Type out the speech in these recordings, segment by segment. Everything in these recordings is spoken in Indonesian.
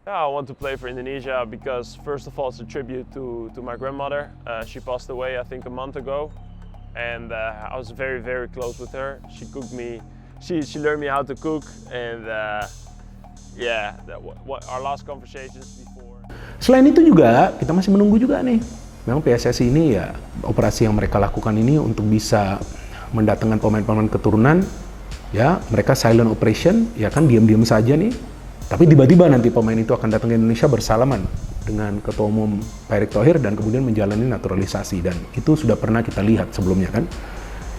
Yeah, I want to play for Indonesia because first of all it's a tribute to my grandmother. She passed away I think a month ago, and I was very close with her. She cooked me, she learned me how to cook, and yeah, what our last conversations before. Selain itu juga kita masih menunggu juga nih. Memang PSSI ini ya operasi yang mereka lakukan ini untuk bisa mendatangkan pemain-pemain keturunan. Ya, mereka silent operation, ya kan diam-diam saja nih. Tapi tiba-tiba nanti pemain itu akan datang ke Indonesia bersalaman dengan Ketua Umum Pak Erick Thohir dan kemudian menjalani naturalisasi. Dan itu sudah pernah kita lihat sebelumnya kan.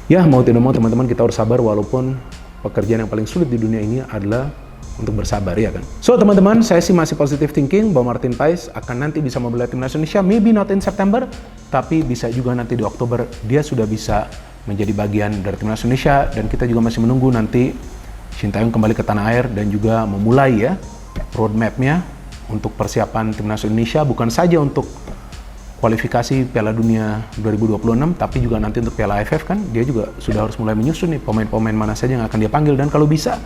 Ya, mau tidak mau teman-teman kita harus sabar walaupun pekerjaan yang paling sulit di dunia ini adalah untuk bersabar ya kan. So teman-teman, saya sih masih positive thinking bahwa Martin Paes akan nanti bisa membela timnas Indonesia, maybe not in September, tapi bisa juga nanti di Oktober dia sudah bisa menjadi bagian dari timnas Indonesia, dan kita juga masih menunggu nanti Shin Tae-yong kembali ke tanah air dan juga memulai ya roadmap-nya untuk persiapan timnas Indonesia, bukan saja untuk kualifikasi Piala Dunia 2026 tapi juga nanti untuk Piala AFF kan dia juga sudah harus mulai menyusun nih pemain-pemain mana saja yang akan dia panggil, dan kalau bisa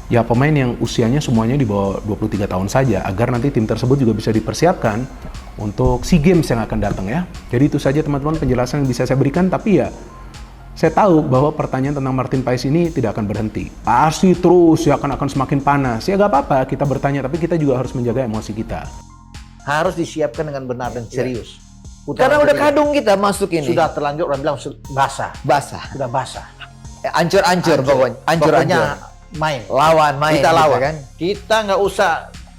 ya pemain yang usianya semuanya di bawah 23 tahun saja agar nanti tim tersebut juga bisa dipersiapkan untuk SEA Games yang akan datang ya. Jadi itu saja teman-teman penjelasan yang bisa saya berikan, tapi ya saya tahu bahwa pertanyaan tentang Martin Paes ini tidak akan berhenti. Pasti terus ya akan semakin panas. Ya gak apa-apa kita bertanya, tapi kita juga harus menjaga emosi kita. Harus disiapkan dengan benar dan serius. Karena udah kadung kita masuk ini. Sudah terlanjur, orang bilang basah. Basah. Sudah basah. Ancur-ancur pokoknya. Pokoknya main. Lawan main. Kita gitu lawan. Kan? Kita nggak usah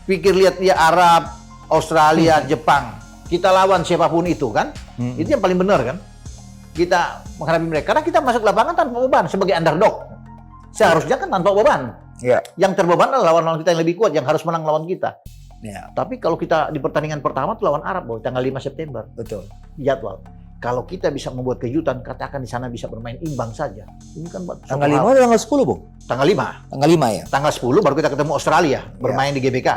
pikir lihat ya Arab, Australia, Jepang. Kita lawan siapapun itu kan. Itu yang paling benar kan. Kita menghadapi mereka karena kita masuk lapangan tanpa beban sebagai underdog. Seharusnya kan tanpa beban. Ya. Yang terbeban adalah lawan-lawan kita yang lebih kuat yang harus menang lawan kita. Ya. Tapi kalau kita di pertandingan pertama tuh lawan Arab, tanggal 5 September. Betul. Jadwal. Kalau kita bisa membuat kejutan, katakan di sana bisa bermain imbang saja. Ini kan tanggal 5 atau tanggal 10, Bung? Tanggal 5. Tanggal 5 ya? Tanggal 10 baru kita ketemu Australia, bermain di GBK.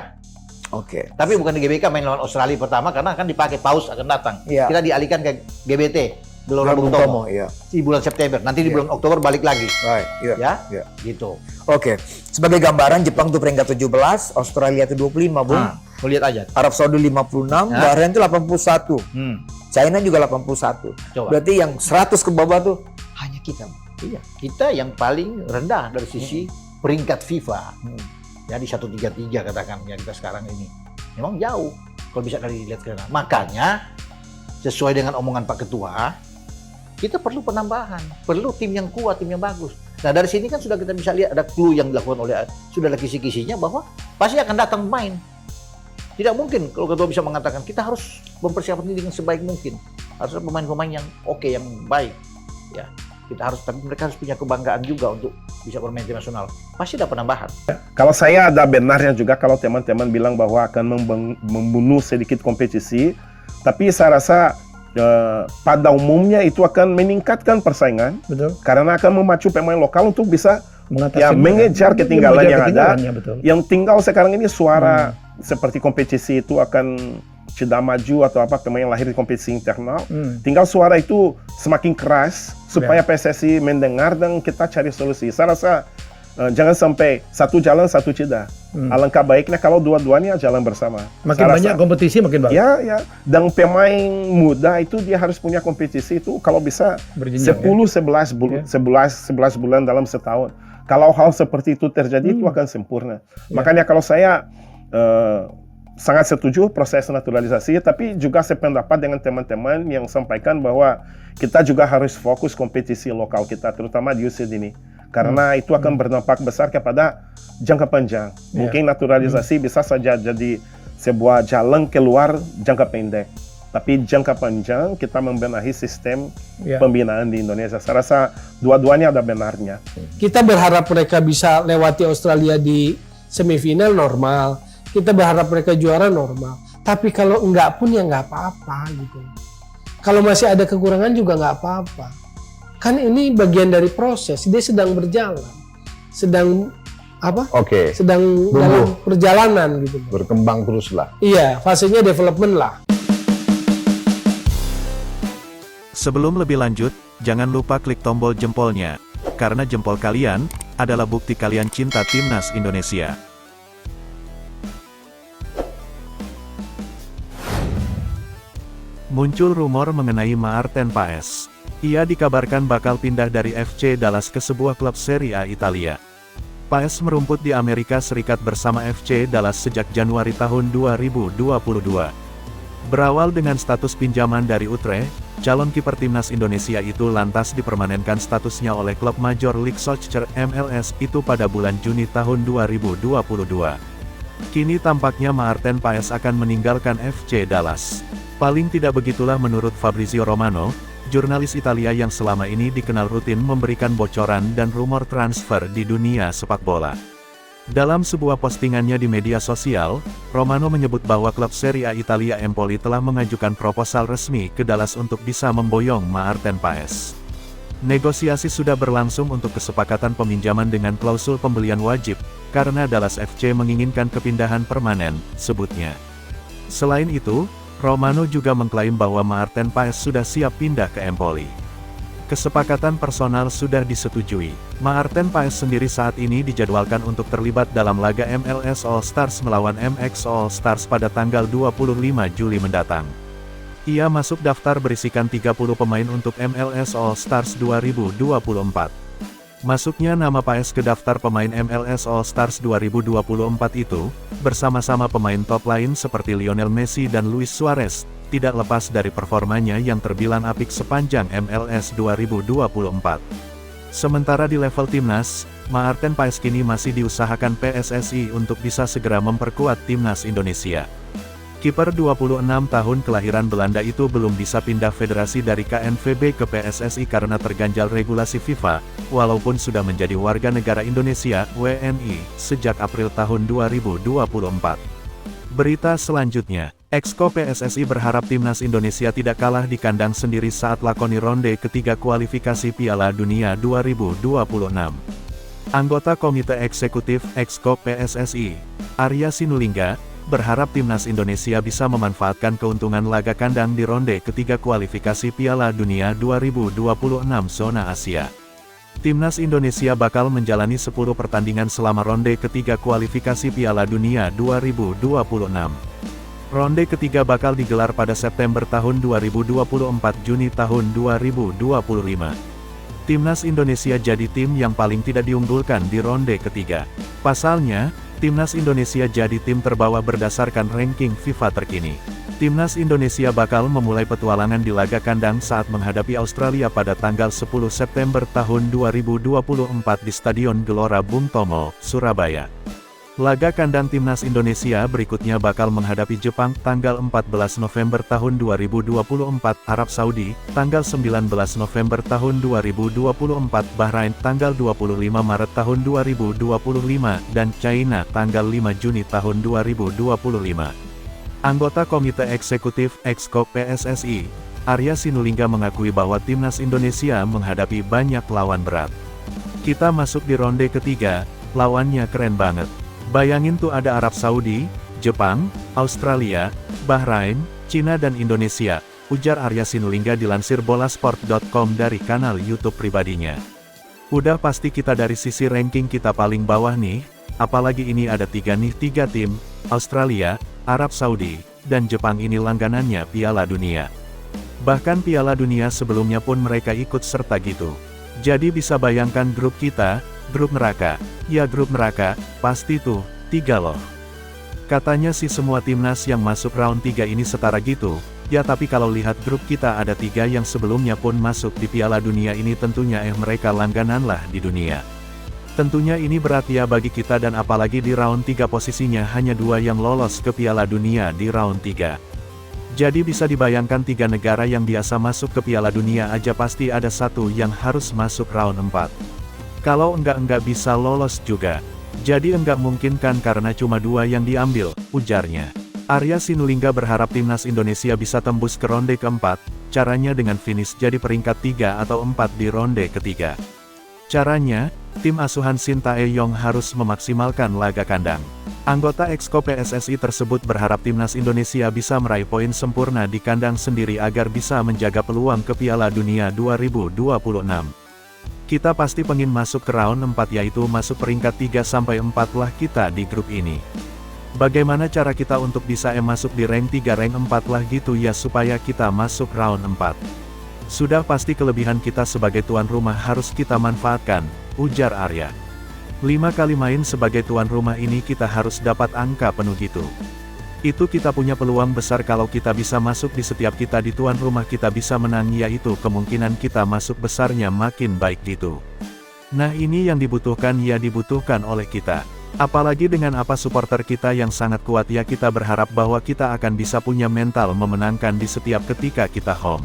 Oke. Tapi bukan di GBK, main lawan Australia pertama karena akan dipakai paus akan datang. Iya. Kita dialihkan ke GBT, Gelora Bung Tomo. Iya. Di bulan September. Nanti di bulan Oktober balik lagi. Right. Iya. Ya? Iya. Gitu. Oke. Sebagai gambaran, Jepang tuh peringkat 17, Australia tuh 25, Bung. Lihat aja. Arab Saudi 56, Bahrain tuh 81. China juga 81. Coba. Berarti yang 100 ke bawah tuh hanya kita. Iya, kita yang paling rendah dari sisi peringkat FIFA. Ya di 133 katakan ya kita sekarang ini. Memang jauh kalau bisa dilihat ke sana. Makanya sesuai dengan omongan Pak Ketua, kita perlu penambahan, perlu tim yang kuat, tim yang bagus. Nah dari sini kan sudah kita bisa lihat ada clue yang dilakukan oleh sudah ada kisi-kisinya bahwa pasti akan datang pemain. Tidak mungkin kalau Ketua bisa mengatakan kita harus mempersiapkan ini dengan sebaik mungkin. Harus ada pemain-pemain yang oke, yang baik. Ya, kita harus, tapi mereka harus punya kebanggaan juga untuk bisa bermain tim nasional. Pasti ada penambahan. Kalau saya ada benarnya juga kalau teman-teman bilang bahwa akan membunuh sedikit kompetisi, tapi saya rasa pada umumnya itu akan meningkatkan persaingan. Betul. Karena akan memacu pemain lokal untuk bisa mengejar ketinggalan yang ada. Betul. Yang tinggal sekarang ini suara seperti kompetisi itu akan tidak maju atau apa, pemain lahir di kompetisi internal. Tinggal suara itu semakin keras supaya PSSI mendengar dan kita cari solusi. Saya rasa jangan sampai satu jalan satu jeda. Alangkah baiknya kalau dua-duanya jalan bersama. Makin banyak kompetisi makin bagus. Ya. Dan pemain muda itu dia harus punya kompetisi itu kalau bisa 10-11 bulan dalam setahun. Kalau hal seperti itu terjadi itu akan sempurna. Makanya kalau saya sangat setuju proses naturalisasi, tapi juga sependapat dengan teman-teman yang sampaikan bahwa kita juga harus fokus kompetisi lokal kita, terutama di usia dini. Karena itu akan berdampak besar kepada jangka panjang. Mungkin naturalisasi bisa saja jadi sebuah jalan keluar jangka pendek. Tapi jangka panjang kita membenahi sistem pembinaan di Indonesia. Saya rasa dua-duanya ada benarnya. Kita berharap mereka bisa lewati Australia di semifinal normal. Kita berharap mereka juara normal. Tapi kalau enggak pun ya enggak apa-apa gitu. Kalau masih ada kekurangan juga enggak apa-apa. Kan ini bagian dari proses. Dia sedang berjalan. Sedang apa? Sedang dalam perjalanan gitu. Berkembang terus lah. Iya, fasenya development lah. Sebelum lebih lanjut, jangan lupa klik tombol jempolnya. Karena jempol kalian adalah bukti kalian cinta timnas Indonesia. Muncul rumor mengenai Maarten Paes. Ia dikabarkan bakal pindah dari FC Dallas ke sebuah klub Serie A Italia. Paes merumput di Amerika Serikat bersama FC Dallas sejak Januari tahun 2022. Berawal dengan status pinjaman dari Utrecht, calon kiper timnas Indonesia itu lantas dipermanenkan statusnya oleh klub Major League Soccer (MLS) itu pada bulan Juni tahun 2022. Kini tampaknya Maarten Paes akan meninggalkan FC Dallas. Paling tidak begitulah menurut Fabrizio Romano, jurnalis Italia yang selama ini dikenal rutin memberikan bocoran dan rumor transfer di dunia sepak bola. Dalam sebuah postingannya di media sosial, Romano menyebut bahwa klub Serie A Italia Empoli telah mengajukan proposal resmi ke Dallas untuk bisa memboyong Maarten Paes. Negosiasi sudah berlangsung untuk kesepakatan peminjaman dengan klausul pembelian wajib, karena Dallas FC menginginkan kepindahan permanen, sebutnya. Selain itu, Romano juga mengklaim bahwa Maarten Paes sudah siap pindah ke Empoli. Kesepakatan personal sudah disetujui. Maarten Paes sendiri saat ini dijadwalkan untuk terlibat dalam laga MLS All Stars melawan MX All Stars pada tanggal 25 Juli mendatang. Ia masuk daftar berisikan 30 pemain untuk MLS All Stars 2024. Masuknya nama Paes ke daftar pemain MLS All Stars 2024 itu, bersama-sama pemain top lain seperti Lionel Messi dan Luis Suarez, tidak lepas dari performanya yang terbilang apik sepanjang MLS 2024. Sementara di level timnas, Maarten Paes kini masih diusahakan PSSI untuk bisa segera memperkuat timnas Indonesia. Kiper 26 tahun kelahiran Belanda itu belum bisa pindah federasi dari KNVB ke PSSI karena terganjal regulasi FIFA, walaupun sudah menjadi warga negara Indonesia (WNI) sejak April tahun 2024. Berita selanjutnya, Exco PSSI berharap timnas Indonesia tidak kalah di kandang sendiri saat lakoni ronde ketiga kualifikasi Piala Dunia 2026. Anggota Komite Eksekutif Exco PSSI, Arya Sinulinga, berharap timnas Indonesia bisa memanfaatkan keuntungan laga kandang di ronde ketiga kualifikasi Piala Dunia 2026 zona Asia. Timnas Indonesia bakal menjalani 10 pertandingan selama ronde ketiga kualifikasi Piala Dunia 2026. Ronde ketiga bakal digelar pada September tahun 2024 Juni tahun 2025. Timnas Indonesia jadi tim yang paling tidak diunggulkan di ronde ketiga. Pasalnya, Timnas Indonesia jadi tim terbawah berdasarkan ranking FIFA terkini. Timnas Indonesia bakal memulai petualangan di laga kandang saat menghadapi Australia pada tanggal 10 September tahun 2024 di Stadion Gelora Bung Tomo, Surabaya. Laga kandang Timnas Indonesia berikutnya bakal menghadapi Jepang tanggal 14 November tahun 2024, Arab Saudi, tanggal 19 November tahun 2024, Bahrain, tanggal 25 Maret tahun 2025, dan China, tanggal 5 Juni tahun 2025. Anggota Komite Eksekutif Exco PSSI, Arya Sinulinga mengakui bahwa Timnas Indonesia menghadapi banyak lawan berat. Kita masuk di ronde ketiga, lawannya keren banget. Bayangin tuh ada Arab Saudi, Jepang, Australia, Bahrain, Cina dan Indonesia, ujar Arya Sinulinga dilansir bolasport.com dari kanal YouTube pribadinya. Udah pasti kita dari sisi ranking kita paling bawah nih, apalagi ini ada tiga tim, Australia, Arab Saudi, dan Jepang ini langganannya Piala Dunia. Bahkan Piala Dunia sebelumnya pun mereka ikut serta gitu. Jadi bisa bayangkan grup kita, grup neraka. Ya grup neraka, pasti tuh, 3 loh. Katanya sih semua timnas yang masuk round 3 ini setara gitu, ya tapi kalau lihat grup kita ada 3 yang sebelumnya pun masuk di Piala Dunia ini tentunya mereka langganan lah di dunia. Tentunya ini berat ya bagi kita dan apalagi di round 3 posisinya hanya 2 yang lolos ke Piala Dunia di round 3. Jadi bisa dibayangkan 3 negara yang biasa masuk ke Piala Dunia aja pasti ada 1 yang harus masuk round 4. Kalau enggak bisa lolos juga. Jadi enggak mungkin kan karena cuma 2 yang diambil, ujarnya. Arya Sinulinga berharap timnas Indonesia bisa tembus ke ronde keempat, caranya dengan finish jadi peringkat 3 atau 4 di ronde ketiga. Caranya, tim asuhan Shin Tae-yong harus memaksimalkan laga kandang. Anggota Exco PSSI tersebut berharap timnas Indonesia bisa meraih poin sempurna di kandang sendiri agar bisa menjaga peluang ke Piala Dunia 2026. Kita pasti pengen masuk ke round 4 yaitu masuk peringkat 3-4 lah kita di grup ini. Bagaimana cara kita untuk bisa masuk di rank 3 rank 4 lah gitu ya supaya kita masuk round 4. Sudah pasti kelebihan kita sebagai tuan rumah harus kita manfaatkan, ujar Arya. 5 kali main sebagai tuan rumah ini kita harus dapat angka penuh gitu. Itu kita punya peluang besar kalau kita bisa masuk di setiap kita di tuan rumah kita bisa menang yaitu kemungkinan kita masuk besarnya makin baik gitu. Nah ini yang dibutuhkan ya dibutuhkan oleh kita. Apalagi dengan apa supporter kita yang sangat kuat ya kita berharap bahwa kita akan bisa punya mental memenangkan di setiap ketika kita home.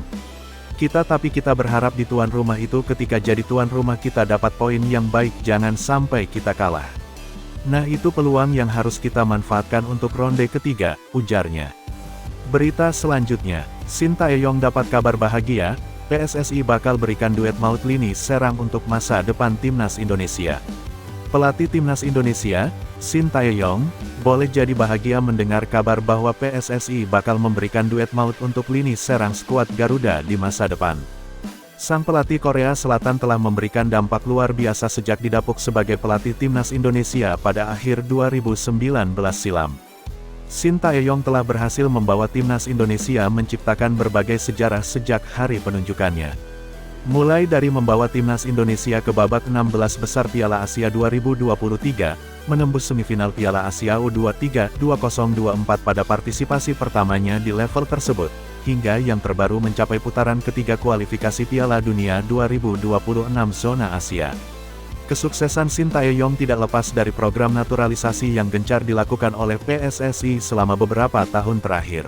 Tapi kita berharap di tuan rumah itu ketika jadi tuan rumah kita dapat poin yang baik jangan sampai kita kalah. Nah itu peluang yang harus kita manfaatkan untuk ronde ketiga, ujarnya. Berita selanjutnya, Shin Tae-yong dapat kabar bahagia, PSSI bakal berikan duet maut lini serang untuk masa depan Timnas Indonesia. Pelatih Timnas Indonesia, Shin Tae-yong, boleh jadi bahagia mendengar kabar bahwa PSSI bakal memberikan duet maut untuk lini serang skuad Garuda di masa depan. Sang pelatih Korea Selatan telah memberikan dampak luar biasa sejak didapuk sebagai pelatih Timnas Indonesia pada akhir 2019 silam. Shin Tae-yong telah berhasil membawa Timnas Indonesia menciptakan berbagai sejarah sejak hari penunjukannya. Mulai dari membawa Timnas Indonesia ke babak 16 besar Piala Asia 2023, menembus semifinal Piala Asia U23 2024 pada partisipasi pertamanya di level tersebut, hingga yang terbaru mencapai putaran ketiga kualifikasi Piala Dunia 2026 zona Asia. Kesuksesan Shin Tae-yong tidak lepas dari program naturalisasi yang gencar dilakukan oleh PSSI selama beberapa tahun terakhir.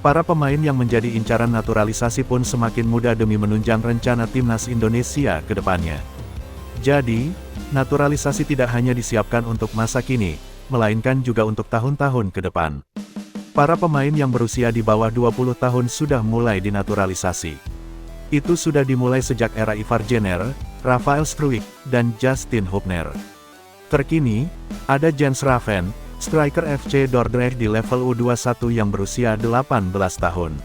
Para pemain yang menjadi incaran naturalisasi pun semakin mudah demi menunjang rencana Timnas Indonesia ke depannya. Jadi, naturalisasi tidak hanya disiapkan untuk masa kini, melainkan juga untuk tahun-tahun ke depan. Para pemain yang berusia di bawah 20 tahun sudah mulai dinaturalisasi. Itu sudah dimulai sejak era Ivar Jenner, Rafael Struijk, dan Justin Hubner. Terkini, ada Jens Raven, striker FC Dordrecht di level U21 yang berusia 18 tahun.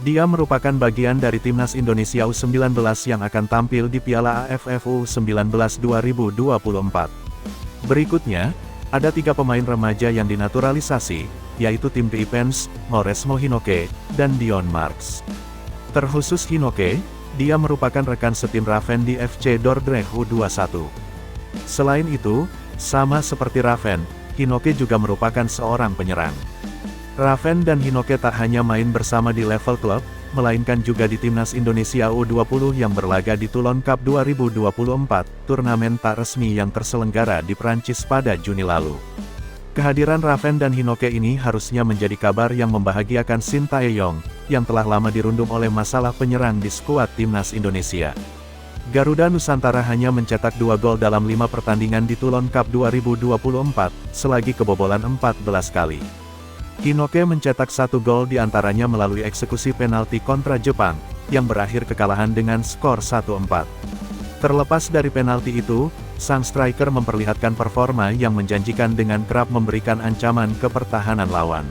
Dia merupakan bagian dari Timnas Indonesia U19 yang akan tampil di Piala AFF U19 2024. Berikutnya, ada 3 pemain remaja yang dinaturalisasi, yaitu Tim Ipens, Mauresmo Hinoke, dan Dion Marks. Terkhusus Hinoke, dia merupakan rekan setim Raven di FC Dordrecht U21. Selain itu, sama seperti Raven, Hinoke juga merupakan seorang penyerang. Raven dan Hinoke tak hanya main bersama di level klub, melainkan juga di Timnas Indonesia U20 yang berlaga di Toulon Cup 2024, turnamen tak resmi yang terselenggara di Prancis pada Juni lalu. Kehadiran Raven dan Hinoke ini harusnya menjadi kabar yang membahagiakan Shin Tae-yong, yang telah lama dirundung oleh masalah penyerang di skuad Timnas Indonesia. Garuda Nusantara hanya mencetak 2 gol dalam 5 pertandingan di Toulon Cup 2024, selagi kebobolan 14 kali. Hinoke mencetak 1 gol diantaranya melalui eksekusi penalti kontra Jepang, yang berakhir kekalahan dengan skor 1-4. Terlepas dari penalti itu, sang striker memperlihatkan performa yang menjanjikan dengan kerap memberikan ancaman ke pertahanan lawan.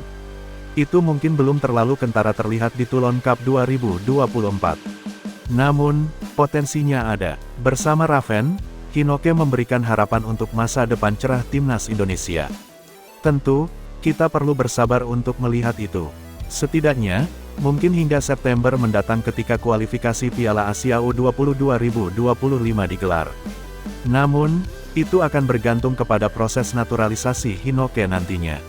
Itu mungkin belum terlalu kentara terlihat di Toulon Cup 2024. Namun, potensinya ada. Bersama Raven, Hinoke memberikan harapan untuk masa depan cerah Timnas Indonesia. Tentu, kita perlu bersabar untuk melihat itu. Setidaknya, mungkin hingga September mendatang ketika kualifikasi Piala Asia U20 2025 digelar. Namun, itu akan bergantung kepada proses naturalisasi Hinoke nantinya.